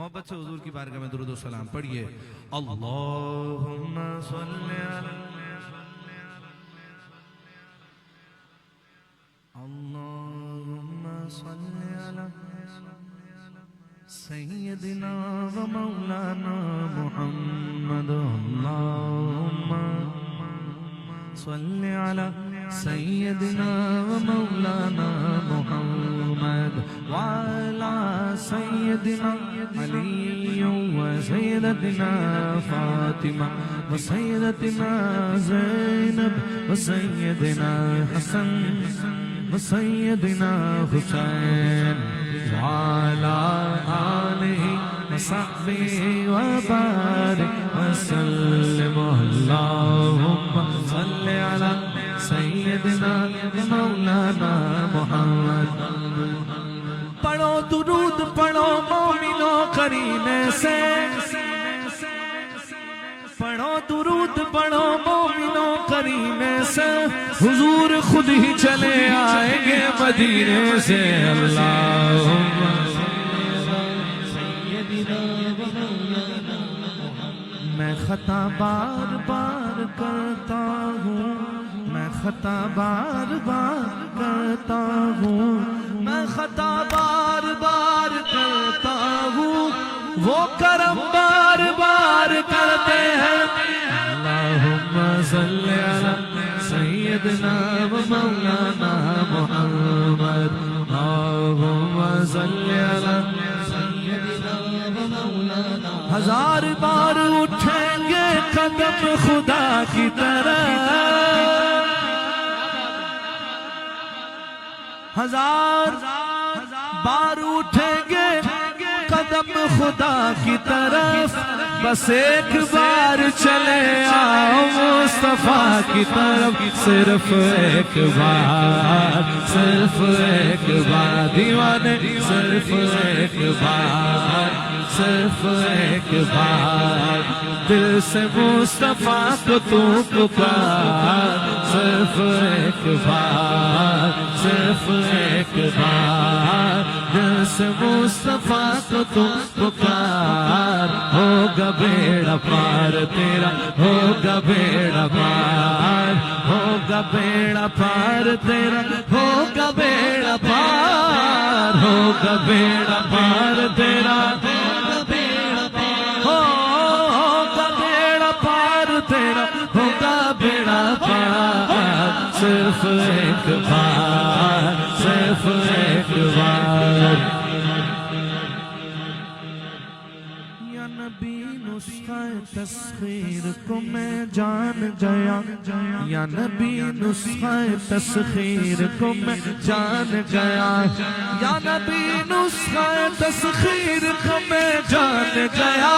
محبت سے حضور کی بارگاہ میں درود و سلام پڑھیے. اللہم صلی علی اللہم صلی علی سیدنا و مولانا محمد. اللہم صلی علی سیدنا و مولانا محمد وعلى سيدنا علي وسيدتنا فاطمة وسيدتنا زينب وسيدنا حسن وسيدنا حسين وعلى آله وصحبه وبارك وسلم. اللهم صل على سیدنا مولانا محمد. پڑھو درود پڑھو مومنوں قرینے سے, پڑھو درود پڑھو مومنوں قرینے سے, حضور خود ہی چلے آئیں گے مدینے سے. اللہم میں خطا بار بار کرتا ہوں, میں خطا بار بار کرتا ہوں, میں خطا بار بار کرتا ہوں, وہ کرم بار بار کرتے ہیں. اللہم صلی علی سیدنا و مولانا محمد. اللہم صلی علی سیدنا و مولانا. ہزار بار اٹھیں گے قدم خدا کی طرف, ہزار بار اٹھیں گے قدم خدا کی طرف, بس ایک بار چلے آؤ مصطفیٰ کی طرف. صرف ایک بار, صرف ایک بار دیوانے, صرف ایک بار, صرف ایک بار دل سے مصطفیٰ کو تو پکار. صرف ایک بار, صرف ایک بار دل سے مصطفیٰ کو تو پکار. ہوگا بیڑا پار تیرا, ہوگا بیڑا پار, ہوگا بیڑا پار تیرا, ہوگا بیڑا پار, ہوگا بیڑا پار تیرا, ہوگا بیڑا پار تیرا, ہوگا بیڑا پار. صرف ایک بار, صرف ایک بار. یا نبی نسخہ تسخیر کو میں جان گیا, یا نبی نسخہ تسخیر کو میں جان گیا, یا نبی نسخہ تسخیر کو میں جان گیا.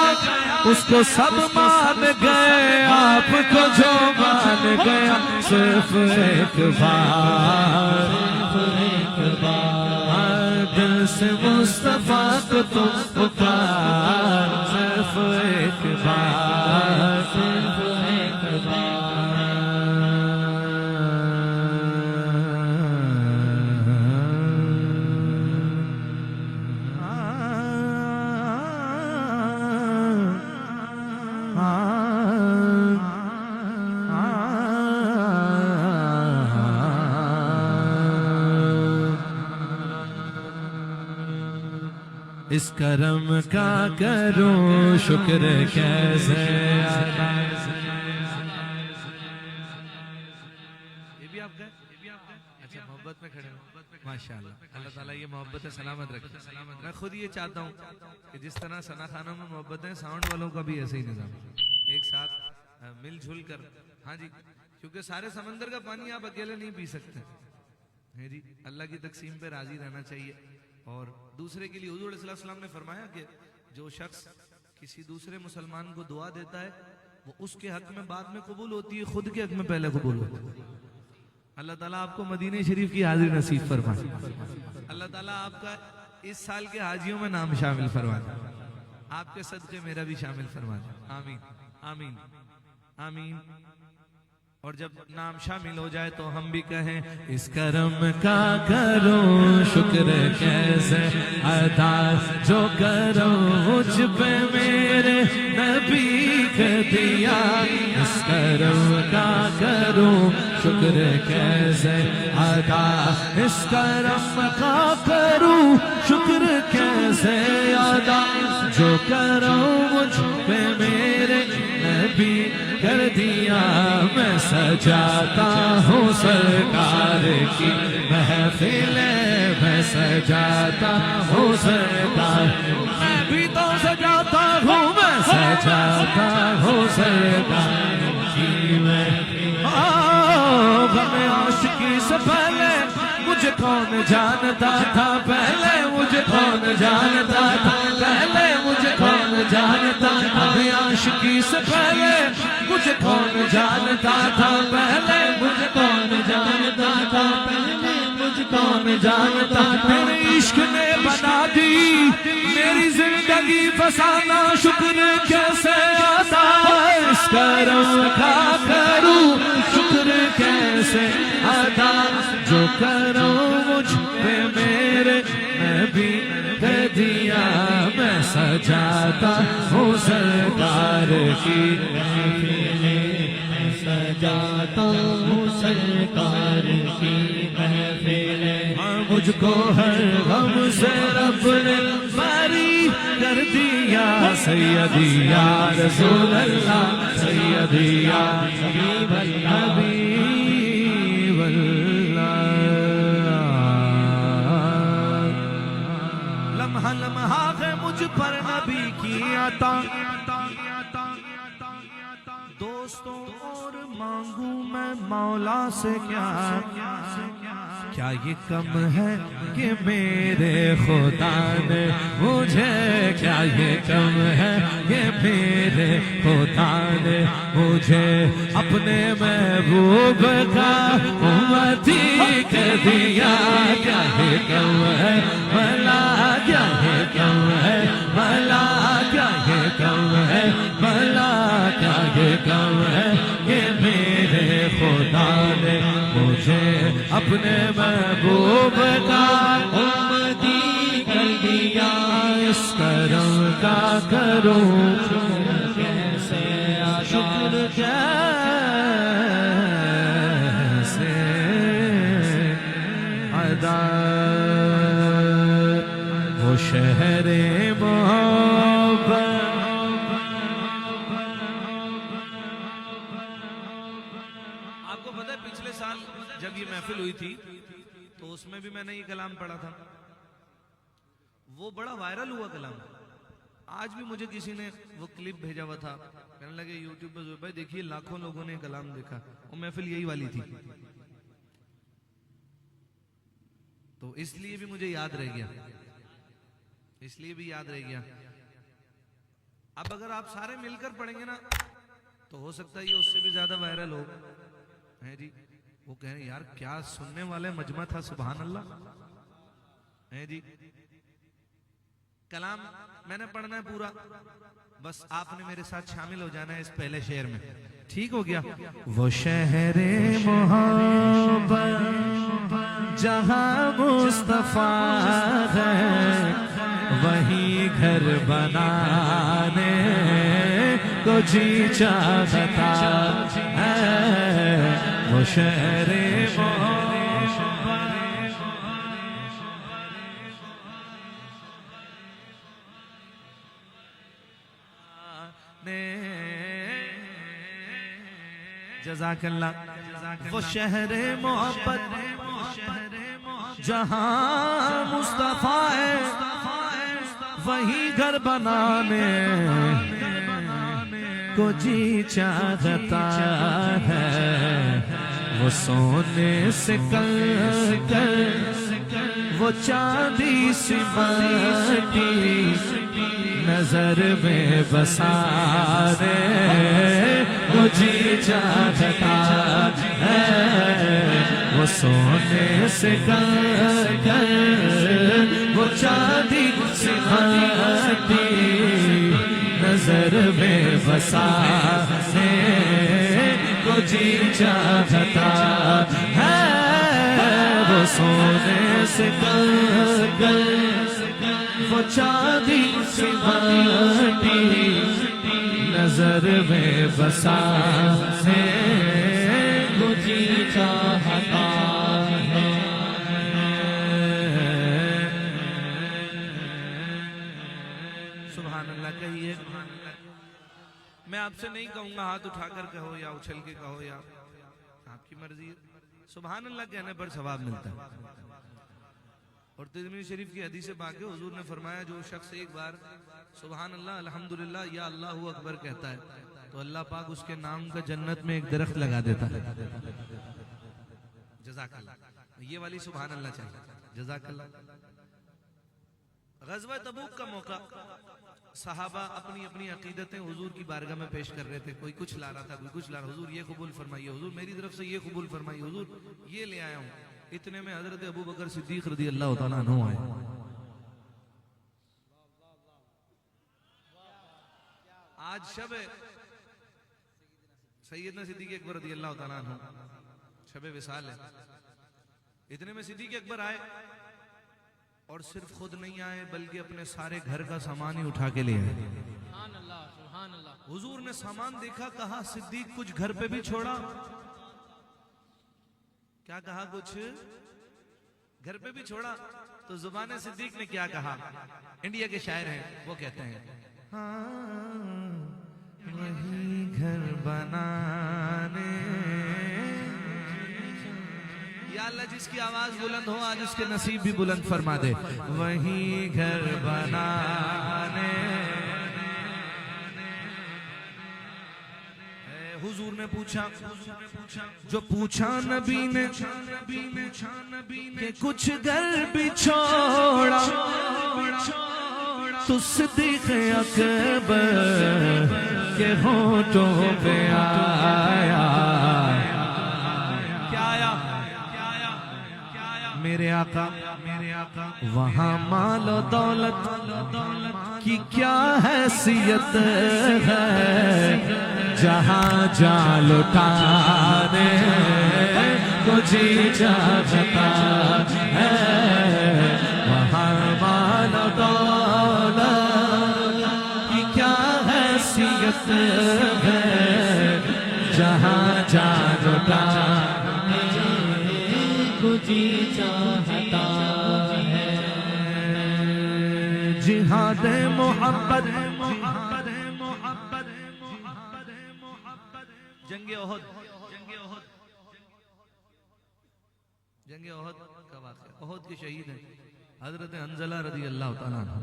اس کو سب مان گئے, آپ کو جو مان گیا. صرف ایک بار, صرف ایک بار دل سے مصطفیٰ کو تو پکار. صرف ایک بار, صرف ایک بار. اس کرم کا کروں شکر کیسے ادا. یہ بھی آپ گئے, اچھا محبت میں کھڑے ہیں, ماشاءاللہ. اللہ تعالیٰ یہ محبت سلامت رکھے. میں خود یہ چاہتا ہوں کہ جس طرح ثنا خانوں میں محبت ہے, ساؤنڈ والوں کا بھی ایسے ہی نظام, ایک ساتھ مل جھل کر. ہاں جی, کیونکہ سارے سمندر کا پانی آپ اکیلے نہیں پی سکتے جی. اللہ کی تقسیم پہ راضی رہنا چاہیے. اور دوسرے کے لیے حضور صلی اللہ علیہ وسلم نے فرمایا کہ جو شخص کسی دوسرے مسلمان کو دعا دیتا ہے وہ اس کے حق میں بعد میں قبول ہوتی ہے, خود کے حق میں پہلے قبول ہوتی ہے. اللہ تعالیٰ آپ کو مدینہ شریف کی حاضری نصیب فرمائے. اللہ تعالیٰ آپ کا اس سال کے حاجیوں میں نام شامل فرمائے. آپ کے صدقے میرا بھی شامل فرمائے. آمین آمین آمین اور جب نام شامل ہو جائے تو ہم بھی کہیں اس کرم کا کروں شکر کیسے ادا جو کروں مجھ پہ میرے نبی کا دیا اس کرم کا کروں شکر کیسے ادا اس کرم کا کروں شکر کیسے ادا جو کروں مجھ پہ میرے نبی کر دیا میں سجاتا ہوں سرکار کی محفل میں سجاتا ہوں سرکار میں بھی تو سجاتا ہوں میں سجاتا ہوں سرکار کی محفل غم عاشقی سے پہلے مجھے کون جانتا تھا پہلے مجھے کون جانتا تھا پہلے مجھے کون جانتا تھا عاشقی سے پہلے مجھے کون جانتا تھا پہلے مجھے کون جانتا تھا پہلے مجھے کون جانتا تھا میرے عشق نے بنا دی میری زندگی فسانہ شکر کیسے آتا اس کرم کا کروں شکر کیسے ادا جو کروں مجھ پہ میرے نبی دے دیا میں سجاتا ہوں سرکار کی محفل میں سجاتا ہوں سرکار کی محفل مجھ کو ہر غم سے رب نے بری کر دیا سیدی یا رسول اللہ سیدی یا حبیب اللہ لمحہ لمحہ ہے مجھ پر نبی کی عطا دوستوں اور مانگوں میں مولا سے کیا یہ کم ہے کہ میرے خدا نے مجھے کیا یہ کم ہے کہ میرے خدا نے مجھے اپنے محبوب کا امتی کر دیا کیا یہ کم ہے بھلا کیا یہ کم ہے بھلا کیا یہ کم ہے بھلا کیا یہ کم ہے کہ میرے خدا نے مجھے اپنے محبوب کا امتی کر دیا اس کرم کا کروں کیسے شکر کیسے ادا وہ شہر محبت آپ کو پتہ ہے پچھلے سال جب یہ محفل ہوئی تھی تو اس میں بھی میں نے یہ کلام پڑھا تھا وہ بڑا وائرل ہوا کلام آج بھی مجھے کسی نے وہ کلپ بھیجا ہوا تھا کہنے لگے یوٹیوب پہ بھائی دیکھیے لاکھوں لوگوں نے کلام دیکھا وہ محفل یہی والی تھی تو اس لیے بھی مجھے یاد رہ گیا اس لیے بھی یاد رہ گیا اب اگر آپ سارے مل کر پڑھیں گے نا تو ہو سکتا ہے یہ اس سے بھی زیادہ وائرل ہو ہے جی وہ کہیں یار کیا سننے والے مجمع تھا سبحان اللہ ہے جی کلام میں نے پڑھنا ہے پورا بس آپ نے میرے ساتھ شامل ہو جانا ہے اس پہلے شعر میں ٹھیک ہو گیا وہ شہر محبت جہاں مصطفیٰ ہے وہی گھر بنانے کو جی چاہتا ہے وہ شہر جزاک اللہ وہ شہر محبت جہاں مصطفیٰ ہے وہی گھر بنانے کو جی چاہتا ہے وہ سونے سے کل کر وہ چاندی سی مٹی نظر میں بسانے کو جی چاہتا ہے وہ سونے سے کل کر وہ چاندی سی مٹی نظر میں بسانے کو کو جی چاہتا ہے، وہ سونے سے کر وہ چاندی سے مٹی نظر میں بسا ہے، وہ جی چاہتا ہے۔ سبحان اللہ کہیے۔ میں آپ سے نہیں کہوں گا ہاتھ اٹھا کر کہو یا اچھل کے کہو، یا آپ کی مرضی ہے۔ سبحان اللہ کہنے پر ثواب ملتا ہے۔ اور ترمذی شریف کی حدیث پاک ہے، حضور نے فرمایا جو شخص ایک بار سبحان اللہ الحمدللہ یا اللہ اکبر کہتا ہے تو اللہ پاک اس کے نام کا جنت میں ایک درخت لگا دیتا ہے۔ جزاک اللہ، یہ والی سبحان اللہ چاہیے، جزاک اللہ۔ غزوہ تبوک کا موقع، صحابہ اپنی اپنی عقیدتیں حضور کی بارگاہ میں پیش کر رہے تھے، کوئی کچھ لا رہا تھا، کوئی کچھ لا رہا، حضور یہ قبول فرمائیے، حضور میری طرف سے یہ قبول فرمائیے، حضور یہ لے آیا ہوں۔ اتنے میں حضرت ابو بکر صدیق رضی اللہ تعالیٰ عنہ آئے۔ آج شب سیدنا صدیق اکبر رضی اللہ تعالیٰ عنہ، شب وصال ہے۔ اتنے میں صدیق اکبر آئے، اور صرف خود نہیں آئے بلکہ اپنے سارے گھر کا سامان ہی اٹھا کے لے آئے۔ سبحان اللہ سبحان اللہ۔ حضور نے سامان دیکھا، کہا صدیق کچھ گھر پہ بھی چھوڑا؟ کیا کہا؟ کچھ گھر پہ بھی چھوڑا؟ تو زبان صدیق نے کیا کہا؟ انڈیا کے شاعر ہیں، وہ کہتے ہیں ہاں وہی گھر بنانے، یا اللہ جس کی آواز بلند ہو آج اس کے نصیب بھی بلند فرما دے۔ وہی گھر بنانے، حضور نے پوچھا جو پوچھا نبی نے کہ کچھ گھر بھی چھوڑا، تو صدیق اکبر کے ہونٹوں پہ آیا، کیا آیا؟ میرے آقا وہاں مال و دولت کی کیا حیثیت ہے، جہاں جا لٹانے کو جی چاہتا ہے، وہاں مال و دولت کی کیا حیثیت ہے، جہاں جا لٹانے کو جی چاہتا ہے۔ جہاد محبت، جنگ احد، جنگ احد کا واقعہ، احد کے شہید ہیں حضرت حنظلہ رضی اللہ تعالیٰ عنہ۔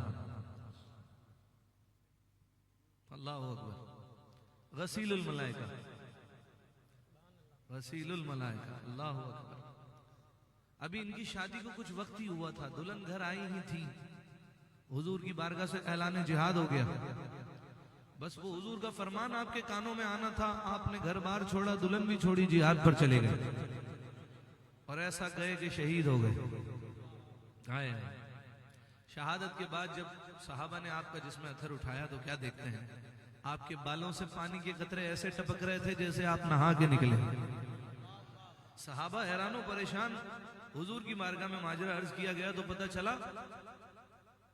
اللہ اکبر، غسیل الملائکہ، غسیل الملائکہ، اللہ اکبر۔ ابھی ان کی شادی کو کچھ وقت ہی ہوا تھا، دلہن گھر آئی ہی تھی، حضور کی بارگاہ سے اعلان جہاد ہو گیا، بس وہ حضور کا فرمان آپ کے کانوں میں آنا تھا، آپ نے گھر بار چھوڑا، دلہن بھی چھوڑی، جہاد پر چلے گئے، اور ایسا گئے کہ شہید ہو گئے۔ شہادت کے بعد جب صحابہ نے آپ کا جسم اثر اٹھایا تو کیا دیکھتے ہیں؟ آپ کے بالوں سے پانی کے قطرے ایسے ٹپک رہے تھے جیسے آپ نہا کے نکلے۔ صحابہ حیران و پریشان، حضور کی بارگاہ میں ماجرا عرض کیا گیا تو پتہ چلا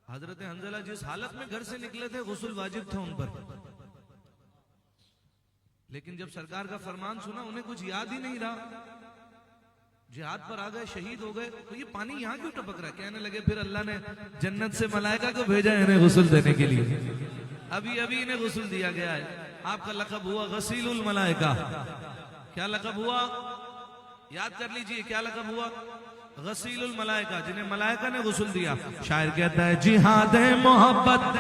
حضرت حنظلہ جس حالت میں گھر سے نکلے تھے غسل واجب تھا ان پر، لیکن جب سرکار کا فرمان سنا انہیں کچھ یاد ہی نہیں رہا، جہاد پر آ گئے، شہید ہو گئے، تو یہ پانی یہاں کیوں ٹپک رہا ہے؟ کہنے لگے پھر اللہ نے جنت سے ملائکہ کو بھیجا انہیں غسل دینے کے لیے، ابھی انہیں غسل دیا گیا ہے۔ آپ کا لقب ہوا غسیل الملائکہ۔ کیا لقب ہوا؟ یاد کر لیجئے، کیا لقب ہوا؟ غسیل الملائکہ، جنہیں ملائکہ نے غسل دیا۔ شاعر کہتا ہے جہاد محبت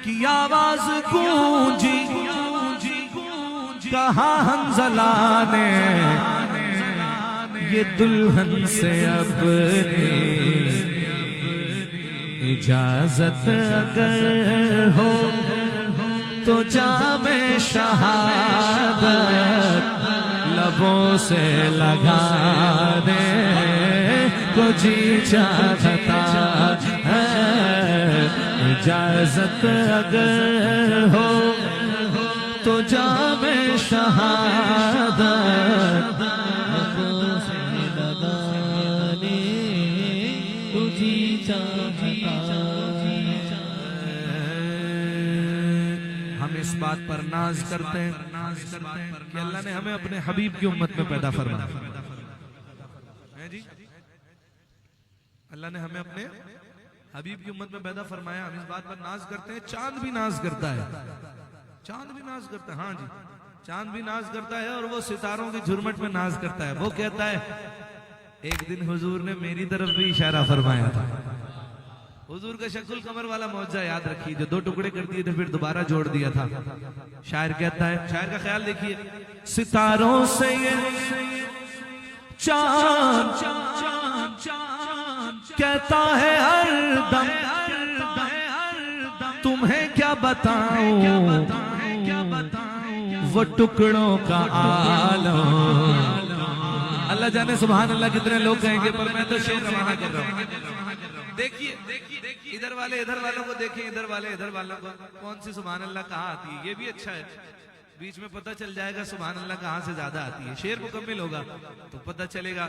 کی آواز گونجی، کہا حنظلہ نے یہ دلہن سے اپنی اجازت اگر ہو تو جام شہادت لبوں سے لگانے کو جی چاہتا ہے، اجازت اگر ہو تو جام شہادت سے لگانے تجھی چاہتا ہم اس بات پر ناز کرتے ہیں کہ اللہ نے ہمیں اپنے حبیب کی امت میں پیدا فرمایا ہے جی اللہ نے ہمیں اپنے حبیب کی امت میں پیدا فرمایا ہم اس بات پر ناز کرتے ہیں چاند بھی ناز کرتا ہے چاند بھی ناز کرتا ہے ہاں جی چاند بھی ناز کرتا ہے اور وہ ستاروں کی جھرمٹ میں ناز کرتا ہے وہ کہتا ہے ایک دن حضور نے میری طرف بھی اشارہ فرمایا تھا حضور کا شق القمر والا معجزہ یاد رکھیے جو 2 ٹکڑے کر دیے تھے پھر دوبارہ جوڑ دیا تھا شاعر کہتا ہے شاعر کا خیال دیکھیے ستاروں سے یہ چاند کہتا ہے ہر دم تمہیں کیا بتاؤں وہ ٹکڑوں کا عالم اللہ جانے سبحان اللہ کتنے لوگ کہیں گے پر میں تو شعر روانہ کر رہا ہوں دیکھیے ادھر والے ادھر والوں کو دیکھیں ادھر والے ادھر والوں کو کون سی سبحان اللہ کہاں آتی ہے یہ بھی اچھا ہے بیچ میں پتہ چل جائے گا سبحان اللہ کہاں سے زیادہ آتی ہے شعر مکمل ہوگا تو پتہ چلے گا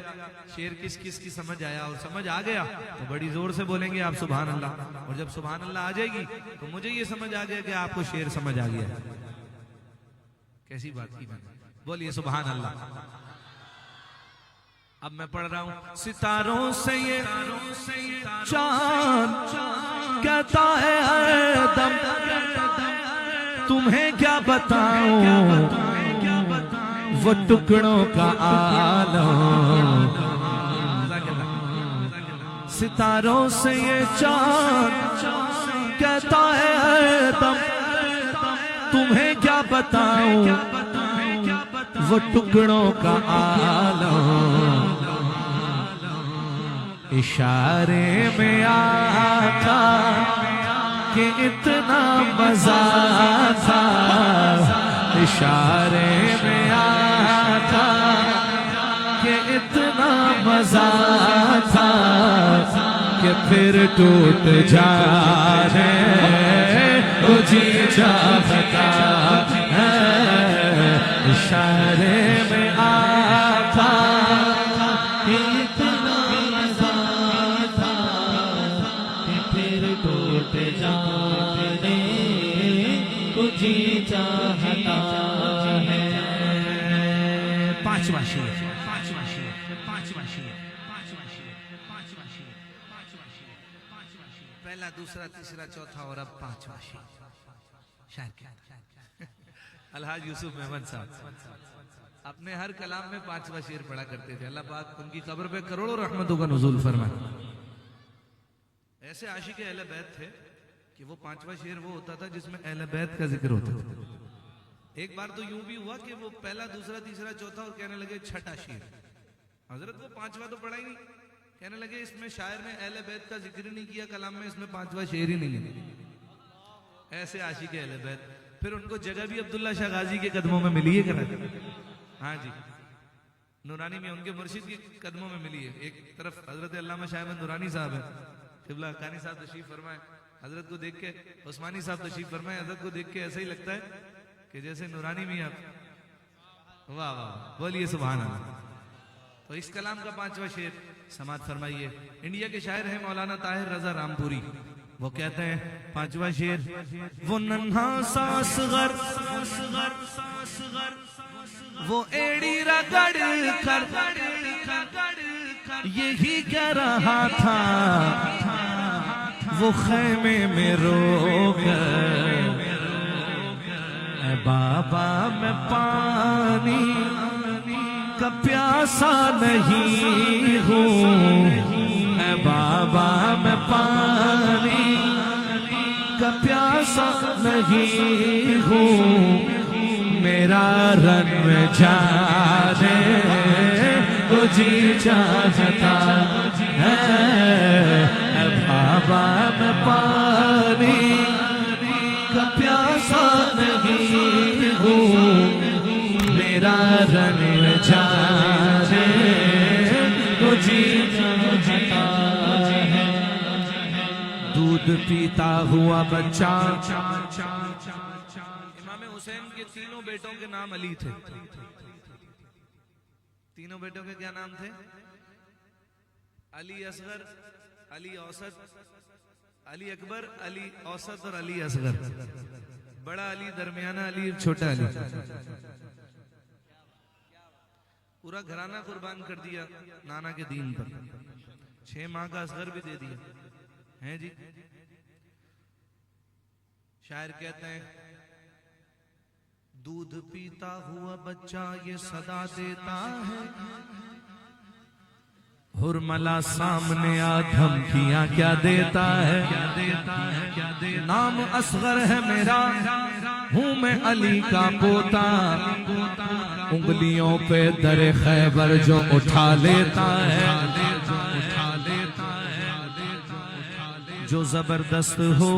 شعر کس کس کی سمجھ آیا اور سمجھ آ گیا تو بڑی زور سے بولیں گے آپ سبحان اللہ اور جب سبحان اللہ آ جائے گی تو مجھے یہ سمجھ آ گیا کہ آپ کو شعر سمجھ آ گیا کیسی بات کی بولیے سبحان اللہ اب میں پڑھ رہا ہوں ستاروں سے یہ چاند کہتا ہے ہر دم تمہیں کیا بتاؤں وہ ٹکڑوں کا عالم ستاروں سے یہ چاند کہتا ہے ہر دم تمہیں کیا بتاؤں وہ ٹکڑوں کا عالم اشارے میں آقا کہ اتنا مزہ تھا اشارے میں آقا کہ اتنا مزہ تھا کہ پھر ٹوٹ جانے تجھی چاہتا ہے اشارے میں آقا کہ اتنا مزہ تھا کہ پھر ٹوٹ جانے تجھی چاہتا ہے پانچواں شعر پہلا دوسرا تیسرا چوتھا اور اب پانچواں شعر الحاج یوسف محمد صاحب اپنے ہر کلام میں پانچواں شعر پڑھا کرتے تھے اللہ پاک ان کی قبر پہ کروڑوں رحمتوں کا نزول فرمائے ایسے عاشق اہل بیت تھے کہ وہ پانچواں شعر وہ ہوتا تھا جس میں اہل بیت کا ذکر ہوتا تھا ایک بار تو یوں بھی ہوا کہ وہ پہلا دوسرا تیسرا چوتھا اور کہنے لگے چھٹا شعر حضرت وہ پانچواں تو پڑھا ہی نہیں کہنے لگے اس میں شاعر نے اہل بیت کا ذکر نہیں کیا کلام میں اس میں پانچواں شعر ہی نہیں ہے ایسے عاشق اہل بیت پھر ان کو جگہ بھی عبداللہ شاہ غازی کے قدموں میں ملی ہے کہ ہاں جی نورانی میں ان کے مرشد کے قدموں میں ملی ہے ایک طرف حضرت علامہ شاہ احمد نورانی صاحب ہیں قبلہ حقانی صاحب تشریف فرمائے حضرت کو دیکھ کے عثمانی صاحب تشریف فرمائے حضرت کو دیکھ کے ایسا ہی لگتا ہے کہ جیسے نورانی میں آپ واہ واہ بولیے سبحان اللہ تو اس کلام کا پانچواں شعر سماعت فرمائیے انڈیا کے شاعر ہیں مولانا طاہر رضا رامپوری وہ کہتے ہیں پانچواں شعر وہ ننھا سا اصغر وہ ایڑی رگڑ کر یہی کہہ رہا تھا وہ خیمے میں رو کر اے بابا میں پانی کا پیاسا نہیں ہوں اے بابا میں پانی کا پیاسا نہیں ہوں میرا رنگ جانے تجھی چاہتا ہے اے بابا میں پانی کا پیاسا نہیں ہوں میرا رنگ جانے تجھی چاہتا ہے دودھ پیتا ہوا بچہ امام امام حسین کے تینوں بیٹوں کے نام علی تھے. تینوں بیٹوں کے کیا نام تھے؟ علی اصغر، علی اوسط، علی اکبر، علی اوسط اور علی اصغر. بڑا علی، درمیانہ علی، چھوٹا علی. پورا گھرانہ قربان کر دیا نانا کے دین پر. 6 ماہ کا اصغر بھی دے دیا ہیں جی. شاعر کہتے ہیں دودھ پیتا ہوا بچہ یہ صدا دیتا ہے، حرملا سامنے آ دھمکیاں کیا دیتا ہے. نام اصغر ہے میرا، ہوں میں علی کا پوتا، انگلیوں پہ در خیبر جو اٹھا لیتا ہے، جو زبردست ہو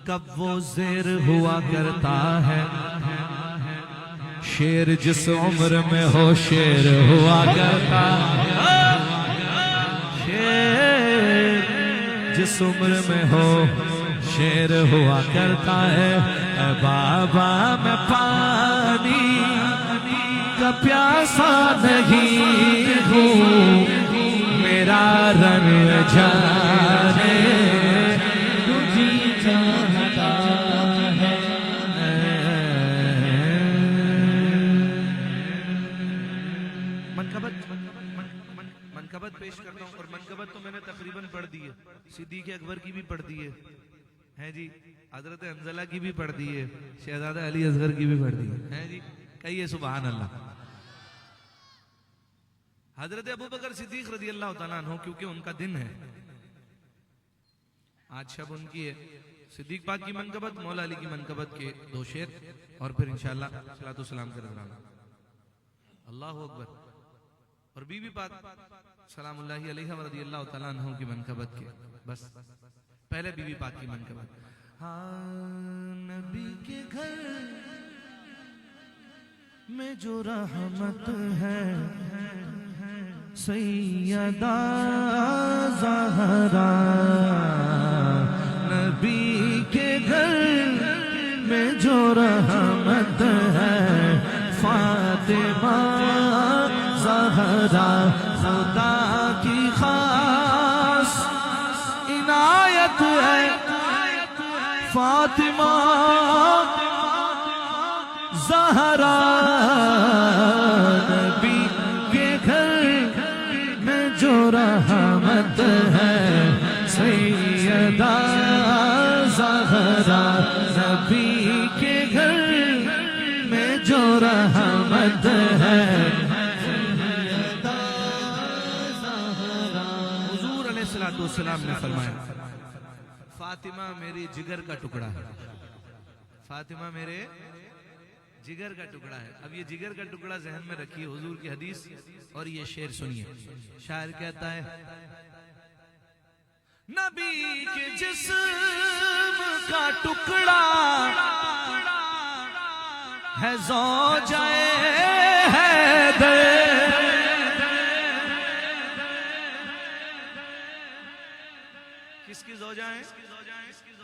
کب وہ زیر ہوا کرتا ہے، شیر جس عمر میں ہو شیر ہوا کرتا ہے، شیر جس عمر میں ہو شیر ہوا کرتا ہے. اے بابا میں پانی کا پیاسا نہیں ہوں، میرا رنگ جانے تجھے چاہتا ہے. منقبت پیش کرتا ہوں، اور منقبت تو میں نے تقریباً پڑھ دی ہے. صدیق اکبر کی بھی پڑھ دی ہے جی، حضرت حنظلہ کی بھی پڑھ دی ہے، شہزادہ علی اصغر کی بھی پڑھ دی ہے جی. کہیے سبحان اللہ. حضرت ابوبکر صدیق رضی اللہ تعالیٰ عنہ، کیونکہ ان کا دن ہے آج، شب ان کی ہے. صدیق پاک کی منقبت، مولا علی کی منقبت کے 2 شعر، اور پھر انشاءاللہ صلاۃ والسلام کا نذرانہ. اللہ اکبر. اور بی بی پاک سلام اللہ علیہ رضی اللہ تعالیٰ عنہ کی منقبت کے. بس پہلے بی بی پاک کی منقبت. ہاں نبی کے گھر میں جو رحمت ہے، سیدہ زہرا. نبی کے گھر میں جو رحمت ہے، فاطمہ زہرا. خدا کی خاص عنایت ہے فاطمہ زہرا. نبی کے گھر میں جو رحمت ہے، سیدہ زہرا. نبی کے گھر میں جو رحمت ہے، حضور علیہ السلام نے فرمایا فاطمہ میری جگر کا ٹکڑا ہے. فاطمہ میرے جگر کا ٹکڑا ہے. اب یہ جگر کا ٹکڑا ذہن میں رکھیے، حضور کی حدیث اور یہ شعر سنیے. شاعر کہتا ہے نبی کے جسم کا ٹکڑا ہے زوجہ حیدر. کس کی زوجہ ہے؟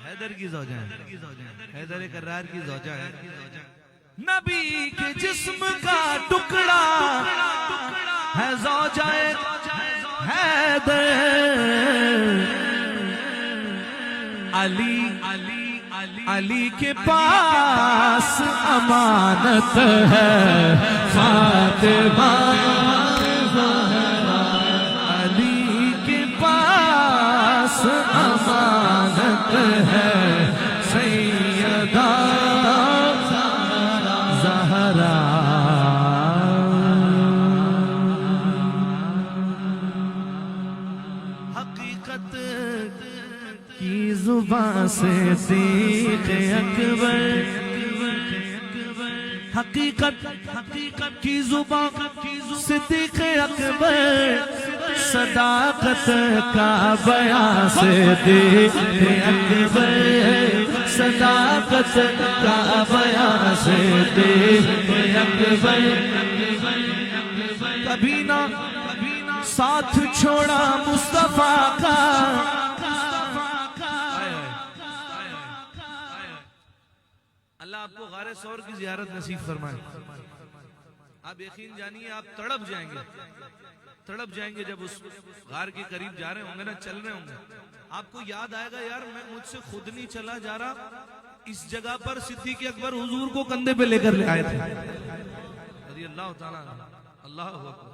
حیدر کی زوجہ ہے. حیدر کرار کی زوجہ ہے. نبی کے جسم کا ٹکڑا ہے زوجہ حیدر. علی کے پاس امانت ہے فاطمہ. علی کے پاس امانت ہے سیدہ زہرا. حقیقت کی زبان سے صدیق اکبر، حقیقت کی زبان صدیق اکبر، صداقت کا بیان صدیق اکبر، صداقت کا بیان صدیق اکبر. کبھی نہ ساتھ چھوڑا مصطفیٰ کا، آپ کو غار ثور کی زیارت نصیب فرمائے. آپ یقین جانیے آپ تڑپ جائیں گے جب اس غار کے قریب جا رہے ہوں گے نا, چل رہے ہوں گے, آپ کو یاد آئے گا یار میں مجھ سے خود نہیں چلا جا رہا, اس جگہ پر صدیق اکبر حضور کو کندھے پہ لے کر لے آئے تھے رضی اللہ تعالیٰ عنہ. اللہ اکبر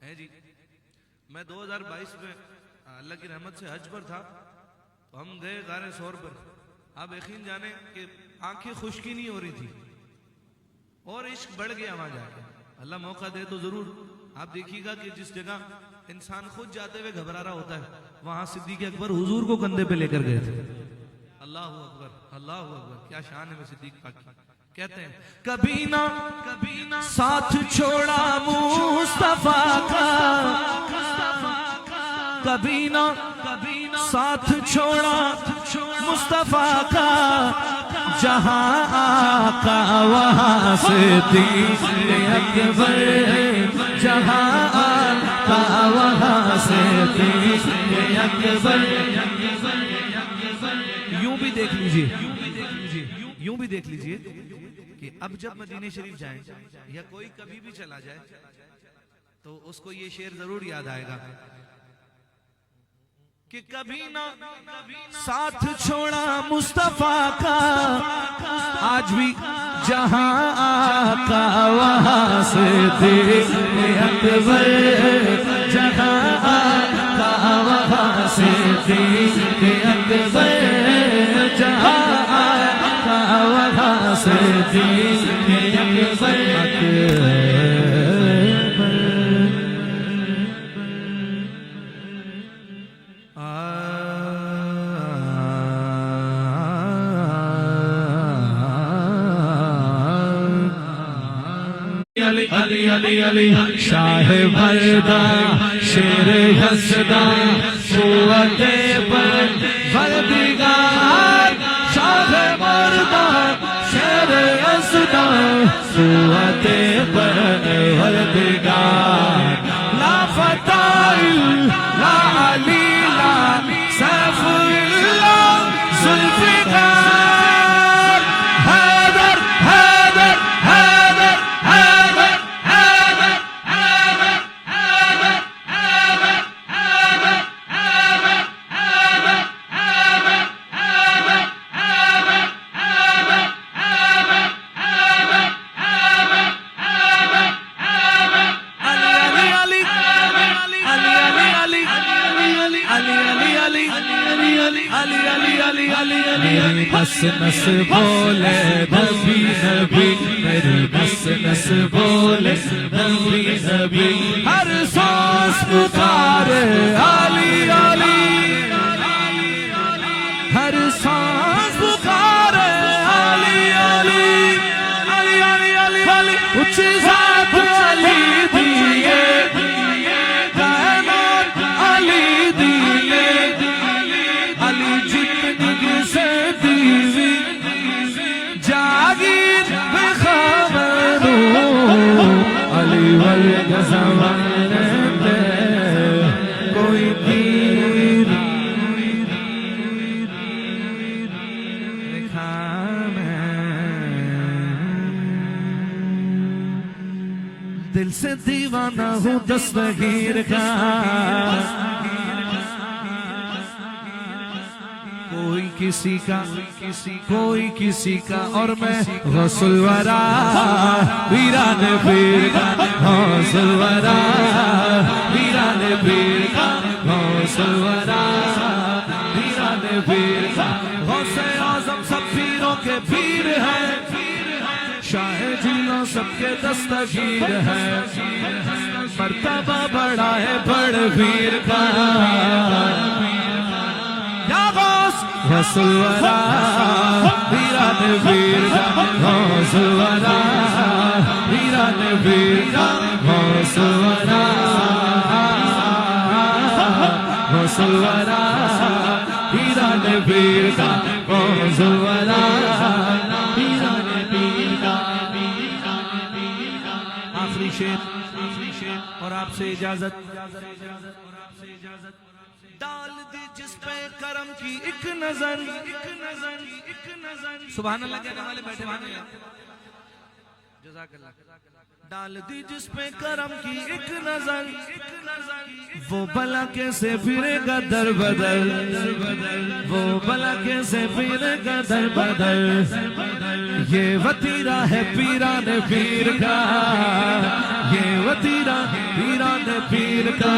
ہے جی. میں 2022 میں اللہ کی رحمت سے حج پر تھا, تو ہم گئے غار ثور پر. آپ یقین جانیں کہ آنکھیں خشکی نہیں ہو رہی تھی اور عشق بڑھ گیا وہاں جا کے. اللہ موقع دے تو ضرور آپ دیکھیے گا کہ جس جگہ انسان خود جاتے ہوئے گھبرا رہا ہوتا ہے, وہاں صدیق اکبر حضور کو کندھے پہ لے کر گئے تھے. اللہ اکبر, اللہ اکبر, کیا شان ہے میں صدیق پاک کی. کہتے ہیں کبھی نہ ساتھ چھوڑا مصطفیٰ کا, کبھی نہ ساتھ چھوڑا مصطفیٰ کا, جہاں آقا وہاں صدیق اکبر, جہاں آقا وہاں صدیق اکبر. یوں بھی دیکھ لیجئے کہ اب جب مدینہ شریف جائیں یا کوئی کبھی بھی چلا جائے تو اس کو یہ شعر ضرور یاد آئے گا کہ کبھی نہ ساتھ چھوڑا مصطفیٰ کا, آج بھی جہاں آقا وہاں صدیق اکبر, جہاں آقا وہاں صدیق اکبر, جہاں آقا وہاں صدیق اکبر. علی علی علی شاہ مردہ شیر حسدہ قوت پروردگار, شاہ مردہ شیر حسدہ قوت پروردگار, لا فتح لا علی لا سیف اللہ ذوالفقار, نس نس بولے نبی نبی, میری نس نس بولے نبی نبی, ہر سانس پکارے علی علی, ہر سانس پکارے علی علی, علی علی علی علی, اونچی ذات علی دیے کائنات علی دیے, علی جتنی سے علی ولد زمانے پہ کوئی تیر لکھا میں, دل سے دیوانہ ہوں دستگیر کا, کوئی کسی کا کوئی کسی کا, اور میں غوث الورا ویران پیر کا, غوث الورا ویران پیر کا, غوث الورا ویران پیر کا, غوث اعظم سب پیروں کے پیر ہے, شاہ جیلوں سب کے دستگیر ہے, مرتبہ بڑا ہے بڑ پیر کا, غوث الورا ویران پیر کا, غوث الورا ویران پیر کا, غوث الورا, غوث الورا ویران پیر کا, غوث الورا ویران پیر کا. آخری شعر اور آپ سے اجازت, ڈال دی جس پہ کرم کی ایک نظر, سبحان اللہ کہنے والے بیٹھے ہوئے ہیں. جزاک اللہ. ڈال دی جس پہ کرم کی ایک نظر وہ بلا کیسے پھرے گا در بدر وہ بلا کیسے پھرے گا در بدر یہ وطیرہ ہے پیران پیر کا یہ وطیرہ پیران پیر کا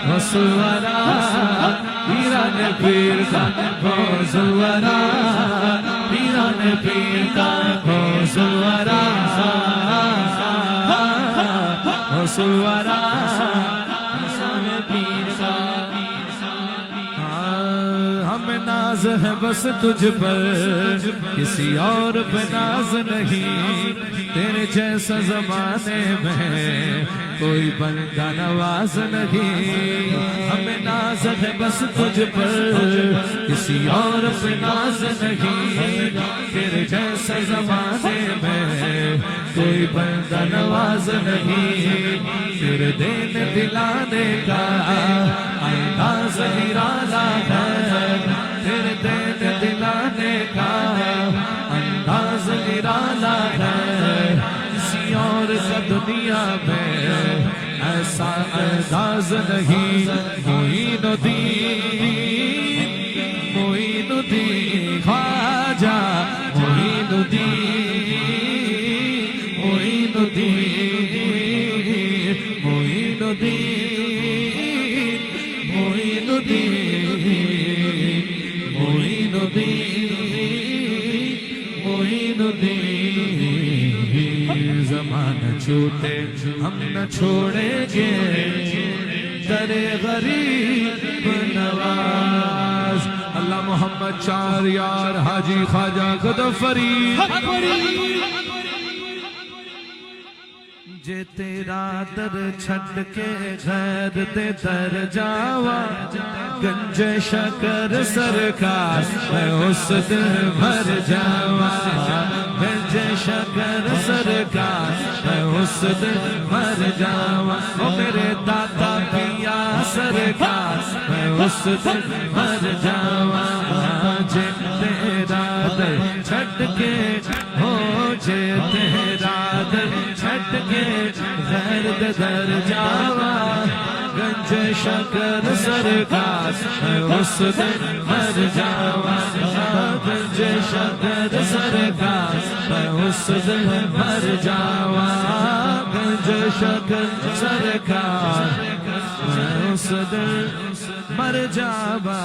غسلورا پیران پیر کا غسلورا پیران پیر کا غسلورا غسلورا پیر کا. ہمیں ناز ہے بس تجھ پر کسی اور پہ ناز نہیں تیرے جیسا زمانے میں کوئی بندہ نواز نہیں. ہمیں ناز ہے بس تجھ پر کسی اور پہ ناز نہیں تیرے جیسا زمانے میں کوئی بندہ نواز نہیں. تیرے دین دلانے کا انداز نرالا ہے تیرے دین دلانے کا انداز نرالا ہے کسی اور کا دنیا میں ایسا انداز نہیں. معین الدین خواجہ معین الدین معین الدین معین الدین معین الدین معین الدین معین الدین. زمانہ چھوٹے ہم نہ چھوڑیں گے در غریب نواز. اللہ محمد چار یار حاجی خواجہ غدفری جے تیرا در چھڑ کے غیر دے در جاوا گنج شکر سرکار میں اس دل بھر جاوا گنج شکر سرکار میں اس دل بھر جاوا او میرے دادا پیا سرکار میں اس دل بھر جاوا جے تیرا در چھڑ کے ہو جے تیرا در چھڑ کے غیر دے در جاوا گنج شکر سرکار میں اس دن مر جاوا گنج شکر سرکار میں اس دن مر جاوا گنج شکر سرکار میں اس دن مر جاوا.